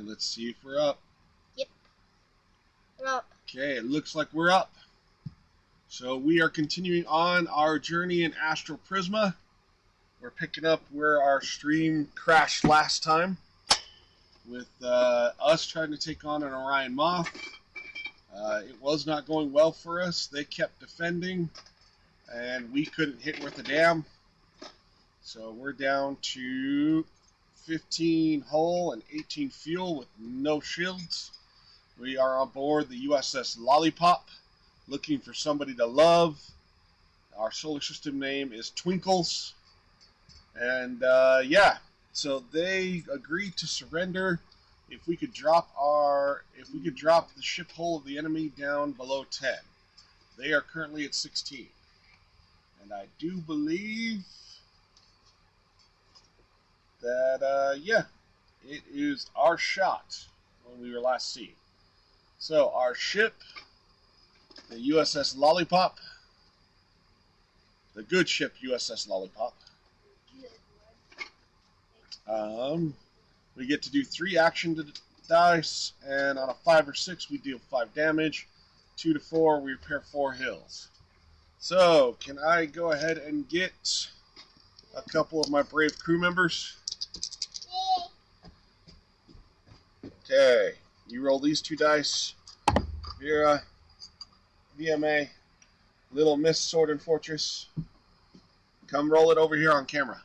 And let's see if we're up. Yep. We're up. Okay, it looks like we're up. So we are continuing on our journey in Astroprisma. We're picking up where our stream crashed last time with us trying to take on an Orion Moth. It was not going well for us. They kept defending, and we couldn't hit worth a damn. So we're down to 15 hull and 18 fuel with no shields. We are on board the USS Lollipop, looking for somebody to love. Our solar system name is Twinkles. And yeah, so they agreed to surrender if we could drop the ship hull of the enemy down below 10. They are currently at 16. And I do believe that yeah, it is our shot when we were last seen. So our ship, the USS Lollipop, the good ship USS Lollipop. We get to do 3 action dice, and on a 5 or 6 we deal 5 damage. 2 to 4 we repair 4 hills. So can I go ahead and get a couple of my brave crew members? Okay, you roll these 2 dice. Vera, VMA, Little Miss Sword and Fortress. Come roll it over here on camera.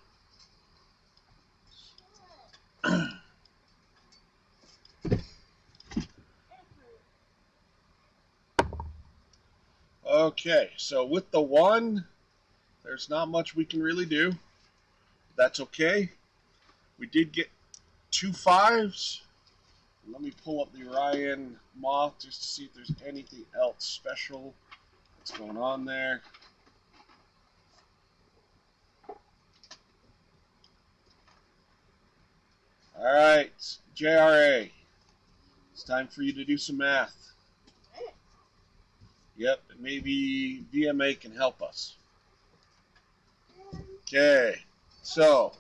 Okay, so with the 1, there's not much we can really do. That's okay. We did get 2 5s. Let me pull up the Orion Moth just to see if there's anything else special that's going on there. Alright, JRA. It's time for you to do some math. Yep, maybe VMA can help us. Okay, so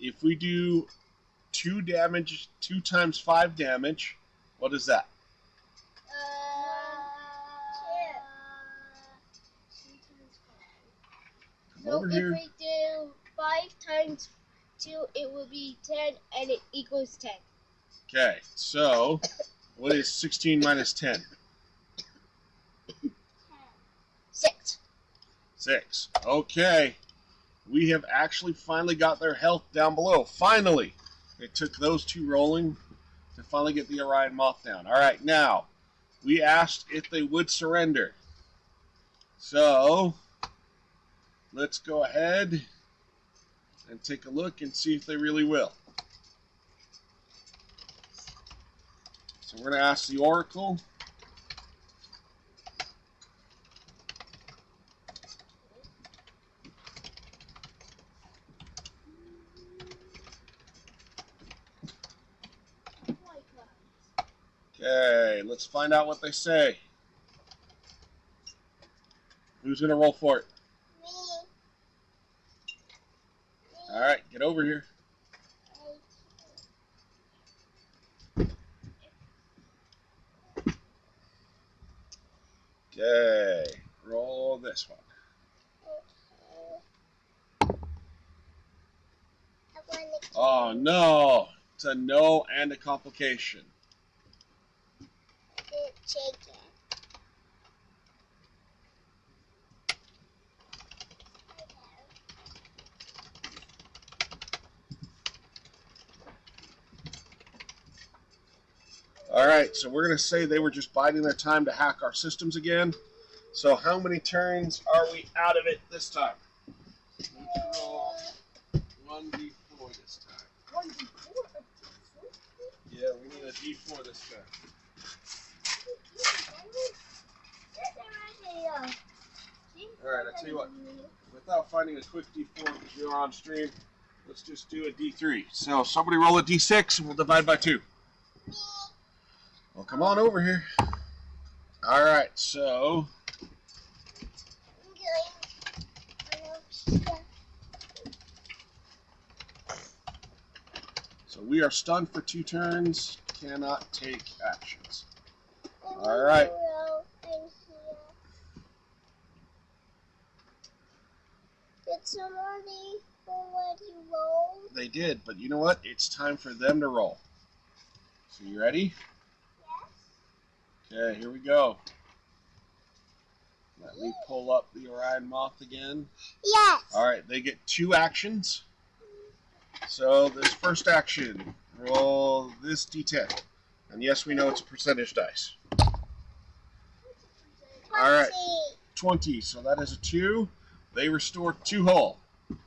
if we do 2 damage, 2 times 5 damage, what is that? 10. So if we do 5 times 2, it will be 10, and it equals 10. Okay, so what is 16 minus 10? 6. 6. Okay. We have actually finally got their health down below. Finally! It took those 2 rolling to finally get the Orion Moth down. Alright, now, we asked if they would surrender. So, let's go ahead and take a look and see if they really will. So we're going to ask the Oracle. Okay, let's find out what they say. Who's going to roll for it? Me. Alright, get over here. Okay, roll this one. Oh no, it's a no and a complication. Alright, so we're going to say they were just biding their time to hack our systems again. So how many turns are we out of it this time? We can roll 1d4 this time. 1d4? Yeah, we need a d4 this time. Alright, I tell you what, without finding a quick d4 because you're on stream, let's just do a d3. So somebody roll a d6 and we'll divide by 2. Well, come on over here. Alright, so So we are stunned for 2 turns. Cannot take actions. All right. Did somebody already roll? They did, but you know what? It's time for them to roll. So you ready? Yes. Okay, here we go. Let me pull up the Orion Moth again. Yes. All right, they get 2 actions. So this first action, roll this d10. And yes, we know it's a percentage dice. All right, 20. So that is a 2. They restore 2 whole. Wow.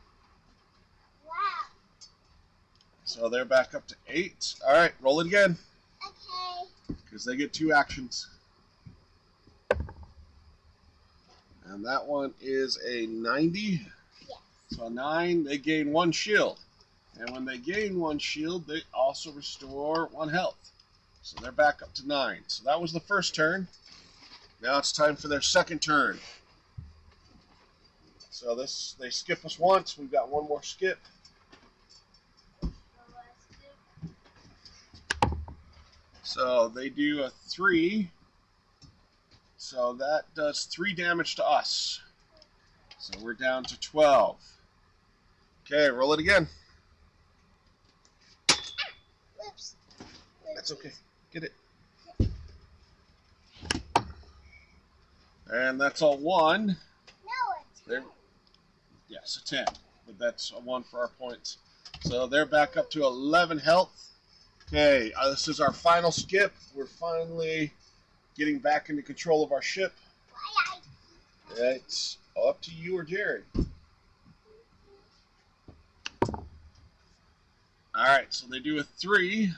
So they're back up to 8. All right, roll it again. Okay. Because they get 2 actions. And that one is a 90. Yes. So a 9, they gain 1 shield. And when they gain 1 shield, they also restore 1 health. So they're back up to 9. So that was the first turn. Now it's time for their second turn. So they skip us once. We've got 1 more skip. So they do a 3. So that does 3 damage to us. So we're down to 12. Okay, roll it again. Whoops. That's okay. Get it. And that's a 1. No, it's There. Yes, a 10. But that's a 1 for our points. So they're back up to 11 health. Okay, this is our final skip. We're finally getting back into control of our ship. It's up to you or Jared. Alright, so they do a 3,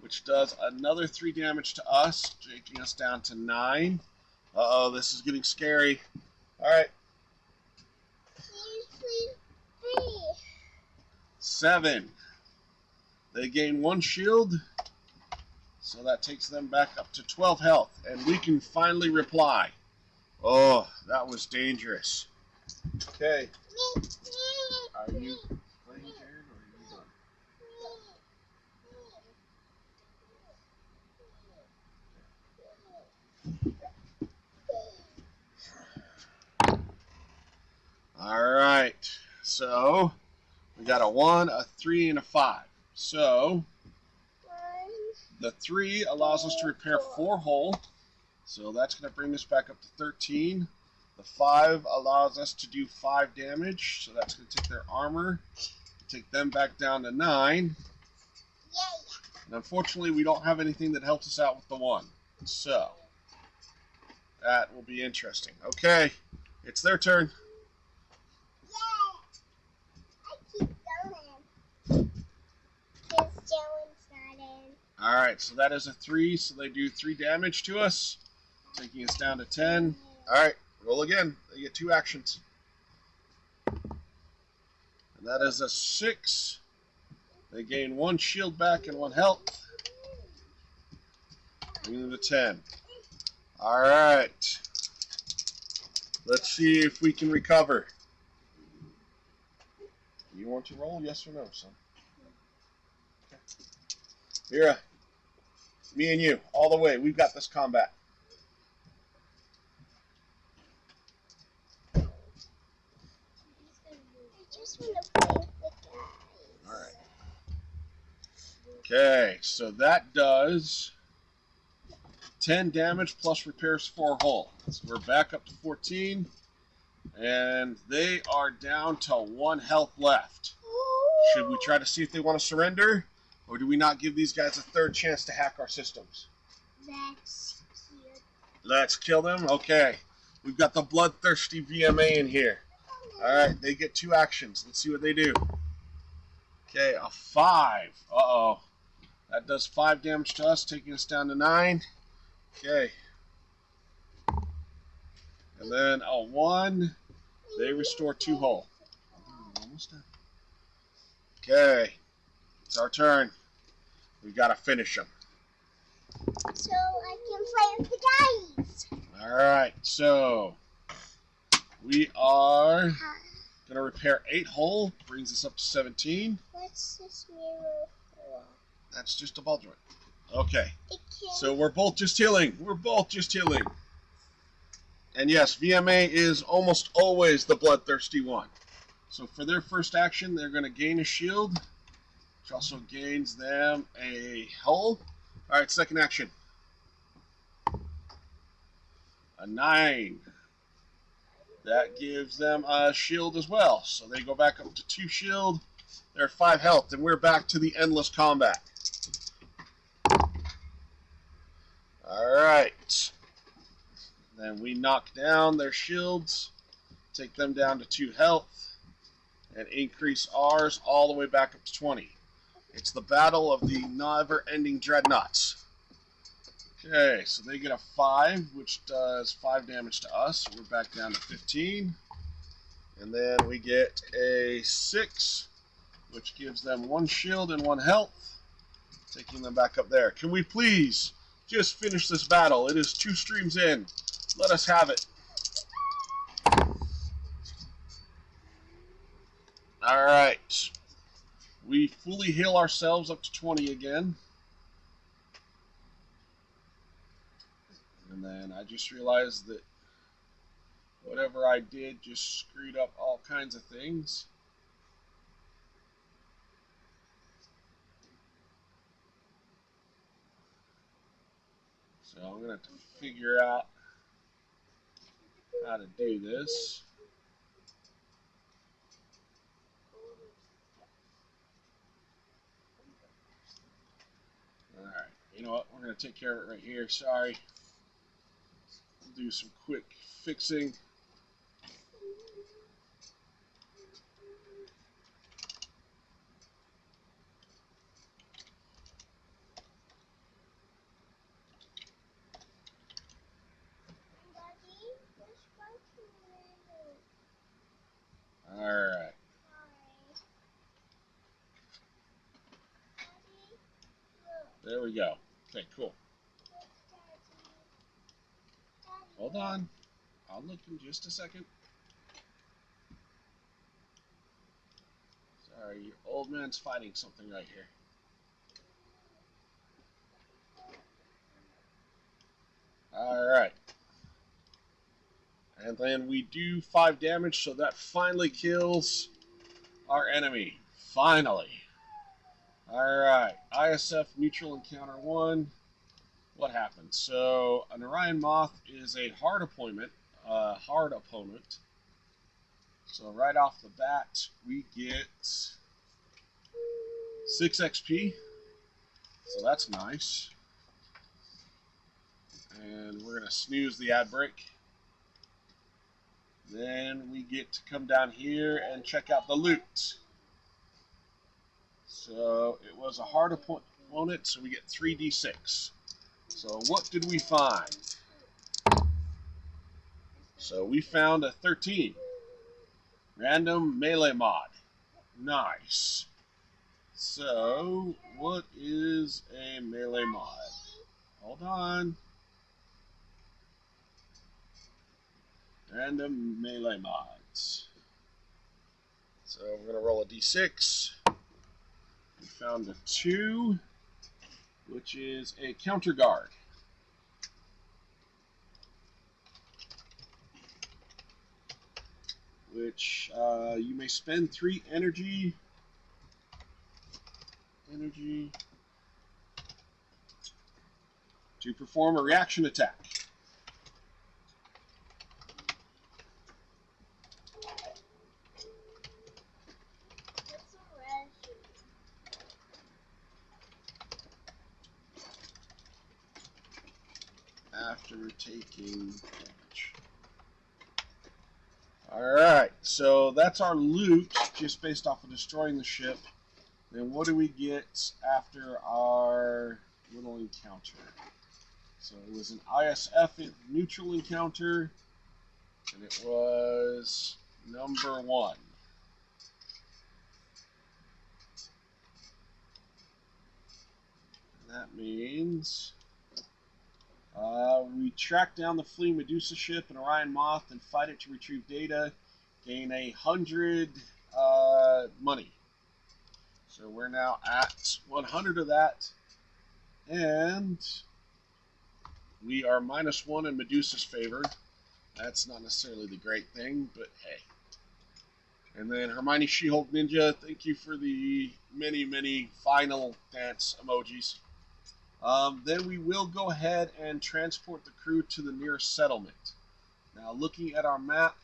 which does another 3 damage to us, taking us down to 9. Uh-oh, this is getting scary. Alright. Please. 7. They gain 1 shield, so that takes them back up to 12 health, and we can finally reply. Oh, that was dangerous. Okay. Are you playing, Jared, or are you done? Alright, so we got a 1, a 3, and a 5. So the 3 allows us to repair 4 hull, so that's going to bring us back up to 13. The 5 allows us to do 5 damage, so that's going to take their armor, take them back down to 9. And unfortunately, we don't have anything that helps us out with the 1. So that will be interesting. Okay, it's their turn. Alright, so that is a 3, so they do 3 damage to us, taking us down to 10. Alright, roll again. They get 2 actions. And that is a 6. They gain 1 shield back and 1 health. Bringing them to 10. Alright. Let's see if we can recover. You want to roll? Yes or no, son? Okay. Mira, me and you, all the way. We've got this combat. I just want to play with the guys. Alright. Okay, so that does 10 damage plus repairs 4 hull. So we're back up to 14. And they are down to 1 health left. Should we try to see if they want to surrender? Or do we not give these guys a 3rd chance to hack our systems? Let's kill them? Okay. We've got the bloodthirsty VMA in here. Alright, they get 2 actions. Let's see what they do. Okay, a 5. Uh-oh. That does 5 damage to us, taking us down to 9. Okay. And then a 1. They restore 2 hull. Almost done. Okay. It's our turn. We've got to finish them. So I can play with the guys. Alright, so we are going to repair 8 hull. Brings us up to 17. What's this mirror That's just a ball joint. Okay. So we're both just healing. We're both just healing. And yes, VMA is almost always the bloodthirsty one. So for their first action, they're going to gain a shield, which also gains them a hull. All right, second action. A 9. That gives them a shield as well. So they go back up to 2 shield. They're 5 health, and we're back to the endless combat. All right. Then we knock down their shields, take them down to 2 health, and increase ours all the way back up to 20. It's the battle of the never-ending dreadnoughts. Okay, so they get a 5, which does 5 damage to us. We're back down to 15. And then we get a 6, which gives them 1 shield and 1 health, taking them back up there. Can we please just finish this battle? It is 2 streams in. Let us have it. All right. We fully heal ourselves up to 20 again. And then I just realized that whatever I did just screwed up all kinds of things. So I'm going to have to figure out how to do this. Alright, you know what? We're going to take care of it right here. Sorry. We'll do some quick fixing. Alright. There we go. Okay, cool. Hold on. I'll look in just a second. Sorry, your old man's fighting something right here. Alright. And then we do 5 damage, so that finally kills our enemy. Finally. Alright. ISF neutral encounter 1. What happened? So, an Orion Moth is a hard opponent. So right off the bat, we get 6 XP. So that's nice. And we're going to snooze the ad break. Then we get to come down here and check out the loot. So it was a hard opponent, so we get 3d6. So what did we find? So we found a 13. Random melee mod. Nice. So what is a melee mod? Hold on. Random melee mods. So we're going to roll a d6. We found a 2, which is a counter guard. Which you may spend 3 energy to perform a reaction attack. After taking damage. Alright, so that's our loot, just based off of destroying the ship. Then what do we get after our little encounter? So it was an ISF neutral encounter, and it was number 1. And that means we track down the fleeing Medusa ship and Orion Moth and fight it to retrieve data, gain 100 money. So we're now at 100 of that. And we are -1 in Medusa's favor. That's not necessarily the great thing, but hey. And then Hermione She-Hulk Ninja, thank you for the many, many final dance emojis. Then we will go ahead and transport the crew to the nearest settlement. Now, looking at our map,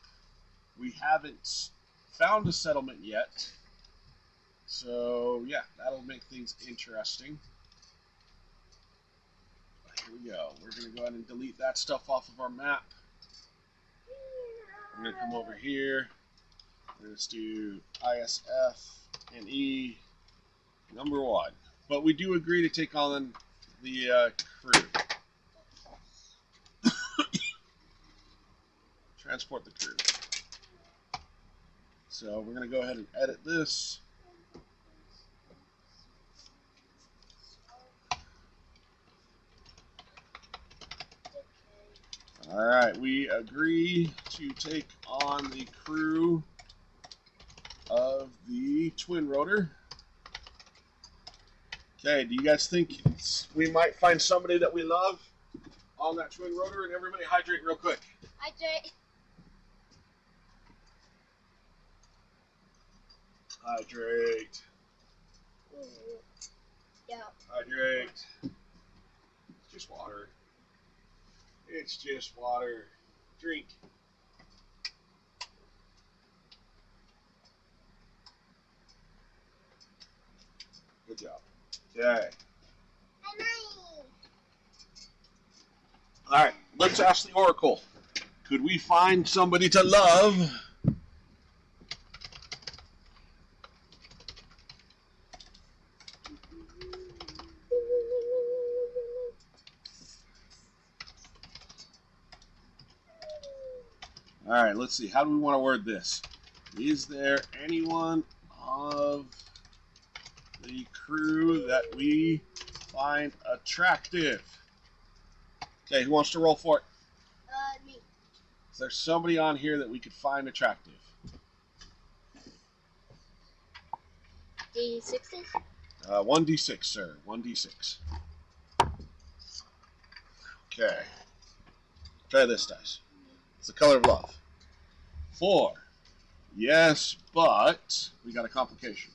we haven't found a settlement yet. So, yeah, that'll make things interesting. Here we go. We're going to go ahead and delete that stuff off of our map. I'm going to come over here. Let's do ISF and E #1. But we do agree to take on the crew. Transport the crew. So we're going to go ahead and edit this. Alright, we agree to take on the crew of the twin rotor. Okay, do you guys think we might find somebody that we love on that twin rotor? And everybody hydrate real quick. Hydrate. Hydrate. Yeah. Hydrate. It's just water. It's just water. Drink. Good job. Okay. Alright, let's ask the Oracle. Could we find somebody to love? Alright, let's see. How do we want to word this? Is there anyone of the crew that we find attractive? Okay, who wants to roll for it? Me. Is there somebody on here that we could find attractive? D6s? 1d6, sir. 1d6. Okay. Try this dice. It's the color of love. 4. Yes, but we got a complication.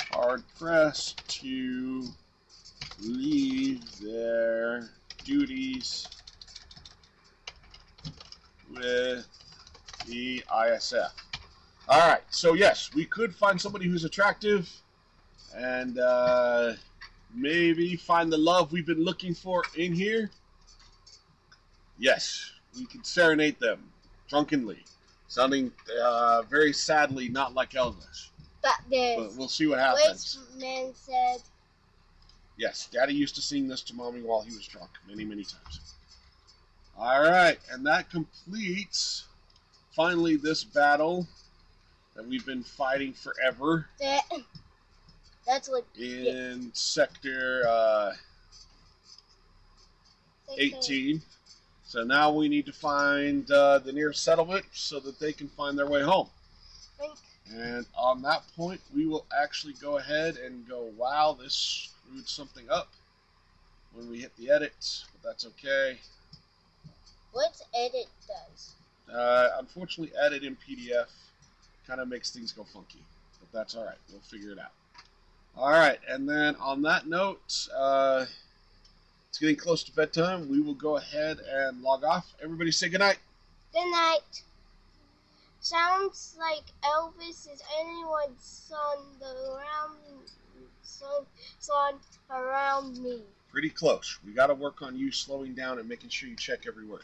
Hard pressed to leave their duties with the ISF. Alright, so yes, we could find somebody who's attractive and maybe find the love we've been looking for in here. Yes, we could serenade them drunkenly, sounding very sadly not like Elvis. But we'll see what happens. Which man said? Yes, Daddy used to sing this to Mommy while he was drunk many, many times. Alright, and that completes, finally, this battle that we've been fighting forever. That's what... In Sector 18. So now we need to find the nearest settlement so that they can find their way home. And on that point, we will actually go ahead and go, wow, this screwed something up when we hit the edit, but that's okay. What edit does? Unfortunately, edit in PDF kind of makes things go funky, but that's all right. We'll figure it out. All right, and then on that note, it's getting close to bedtime. We will go ahead and log off. Everybody say goodnight. Good night. Sounds like Elvis is anyone's son around me. Pretty close. We got to work on you slowing down and making sure you check every word.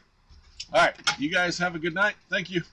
All right, you guys have a good night. Thank you.